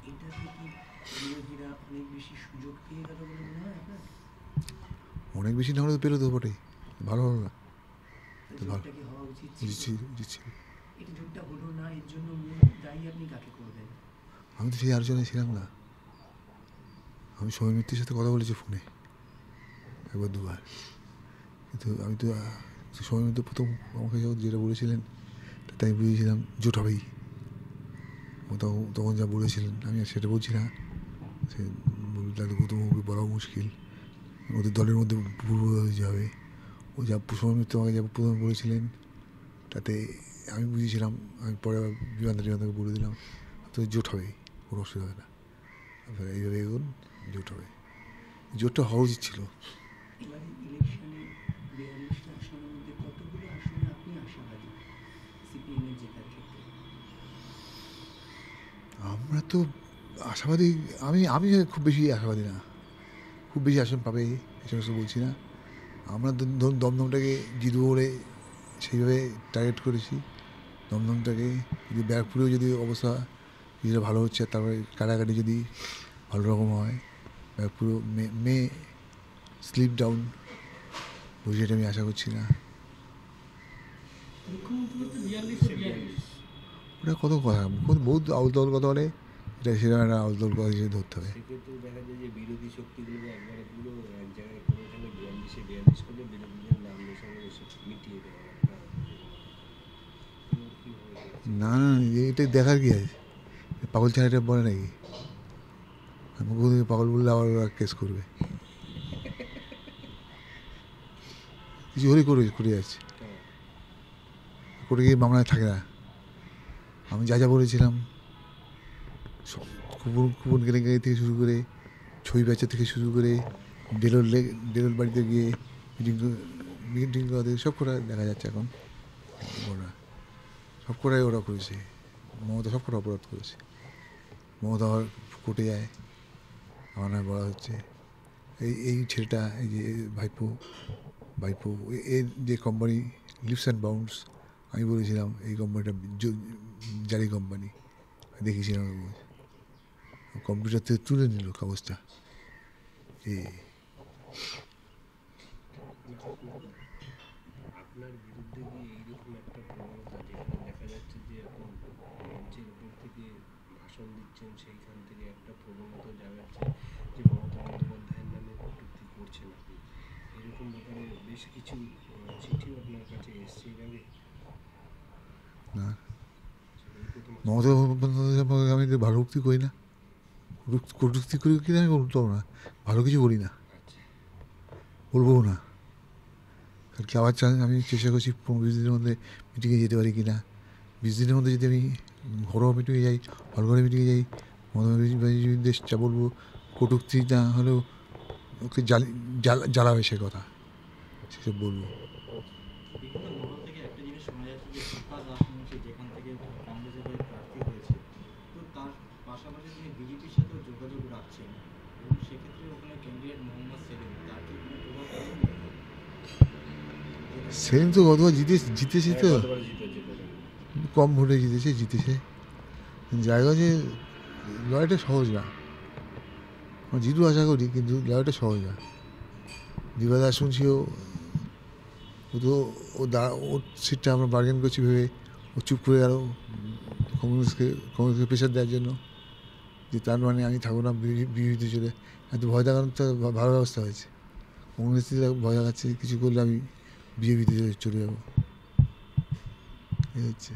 এটাতে কি বিরোধীরা অনেক বেশি সুযোগ পেয়ে গেল বলে মনে হয় আপনার? অনেক বেশি না হলে তো পেরো তো বটেই, ভালো হলো না তো ভালো জোটটা কি হওয়া উচিত ছিল? উচিত ছিল। এটা জোটটা হলো না, এর জন্য মূল দায়ী আপনি কাকে করবেন? আমি তো সেই আলোচনায় ছিলাম না। আমি সৌমিক মিত্রের সাথে কথা বলেছি ফোনে একবার দুবার, কিন্তু আমি তো সৌমিক মিত্র প্রথম আমাকে যেটা বলেছিলেন তাতে আমি বুঝেছিলাম জোট হবেই। ও তখন যা বলেছিলেন আমি আর সেটা বলছি না, সে তাহলে গৌতমকে বলাও মুশকিল, ওদের দলের মধ্যে পূর্ব হয়ে যাবে। ও যা সৌমিক মিত্র আমাকে যা প্রথমে বলেছিলেন তাতে আমি বুঝেছিলাম। আমি পরে আবার বিমানকে বলে দিলাম তো জোট হবেই, কোনো অসুবিধা হবে না, আপনারা এইভাবে এগোন, জোট হবে। জোটটা হওয়া উচিত ছিল। এবারে ইলেকশনে 42টা আসনের মধ্যে কতগুলো আসনে আপনি আশাবাদী সিপিএমের জেতার ক্ষেত্রে? আমরা তো আশাবাদী, আমি আমি খুব বেশি আশাবাদী না, খুব বেশি আসন পাবে এই সমস্ত বলছি না। আমরা ধরুন দমদমটাকে জিতবো বলে সেইভাবে টার্গেট করেছি। দমদমটাকে যদি ব্যারাকপুরেও যদি অবস্থা কিছুটা ভালো হচ্ছে, তারপরে কাটাকাটি যদি ভালো রকম হয়, ব্যারাকপুরেও মে স্লিপ ডাউন বুঝে এটা আমি আশা করছি না। মুখ্যমন্ত্রী তো 42-42। ওটা কত কথা, বহুত আউল কথা বলে, এটা সেরকম একটা আউল কথা হিসেবে ধরতে হবে। সেক্ষেত্রে দেখা যায় যে বিরোধী শক্তিগুলোকে একবারে পুরো এক জায়গায় করে ফেলে 42-42 করে বিরোধীদের নাম নিশানা এসে মিটিয়ে দেওয়া একটা না না, এটা দেখার কি আছে? পাগল ছাড়াটা বলে নাকি? মুখ্যমন্ত্রী পাগল বললে আবার ওরা কেস করবে, কিছু হলেই করে যাচ্ছে, করে গিয়ে মামলায় থাকে না। আমি যা যা বলেছিলাম কুপন কেলেঙ্কারি থেকে শুরু করে ছবি বেচা থেকে শুরু করে ডেলোর বাড়িতে গিয়ে মিটিং করাতে সব কটা দেখা যাচ্ছে এখন। ওরা সব কটাই ওরা করেছে, মমতা সব কটা অপরাধ করেছে। মমতা আবার কোর্টে যায়, আমার নামে বলা হচ্ছে। এই ছেলেটা, এই যে ভাইপো এর যে কোম্পানি লিপস অ্যান্ড বাউন্ডস, আমি বলেছিলাম এই কোম্পানিটা জারি কোম্পানি, দেখেছিলাম কম্পিউটার থেকে তুলে নিল কাগজটা। আপনার বিরুদ্ধে কি এইরকম একটা প্রবণতা যেখানে দেখা যাচ্ছে যে এখন মঞ্চের উপর থেকে ভাষণ দিচ্ছেন, সেইখান থেকে একটা প্রবণতা জাগাচ্ছে যে মমতা বন্দ্যোপাধ্যায়ের নামে কটূক্তি করছেন আপনি, এরকম ব্যাপারে বেশ কিছু চিঠিও আপনার কাছে এসছে এর আগে? না, মমতা বন্দ্যোপাধ্যায় আমি ভালো উক্তি করি না, কটূক্তি করি কিনা আমি বলতে পারবো না, ভালো কিছু বলি না, বলবো না। কালকে আবার আমি চেষ্টা করছি 15-20 দিনের মধ্যে মিটিংয়ে যেতে পারি কি না। 20 দিনের মধ্যে যদি আমি ঘরোয়া মিটিংয়ে যাই, হলঘরে মিটিংয়ে যাই, দেশ যা বলবো, কটূক্তি না হলেও ওকে জ্বালাবে সে কথা, সেসব বলবো। বিভিন্ন মহল থেকে একটা জিনিস শোনা যাচ্ছে যে ফিফাজ আসনসি যেখান থেকে কংগ্রেসের হয়ে প্রার্থী হয়েছে, তো তার পাশাপাশি তিনি বিজেপির সাথেও যোগাযোগ রাখছেন এবং সেক্ষেত্রে ওখানে ক্যান্ডিডেট মোহাম্মদ সেলিম, তার কি কোনো প্রভাব পড়বে? সেদিন তো গতবার জিতেছে তো, কম ভোটে জিতেছে। জায়গা যে লড়াইটা সহজ না, জিতু আশা করি, কিন্তু লড়াইটা সহজ না। দিবাদা শুনছি ও তো ওর সিটটা আমরা বার্গেন করছি ভেবে ও চুপ করে গেল কংগ্রেসকে প্রেশার দেওয়ার জন্য, যে তার মানে আমি থাকবো না বিজেপিতে চলে। এত ভয় দেখানোর তো ভালো ব্যবস্থা হয়েছে, কংগ্রেস ভয় দেখাচ্ছে কিছু করলে আমি বিজেপিতে চলে যাবো, এই হচ্ছে।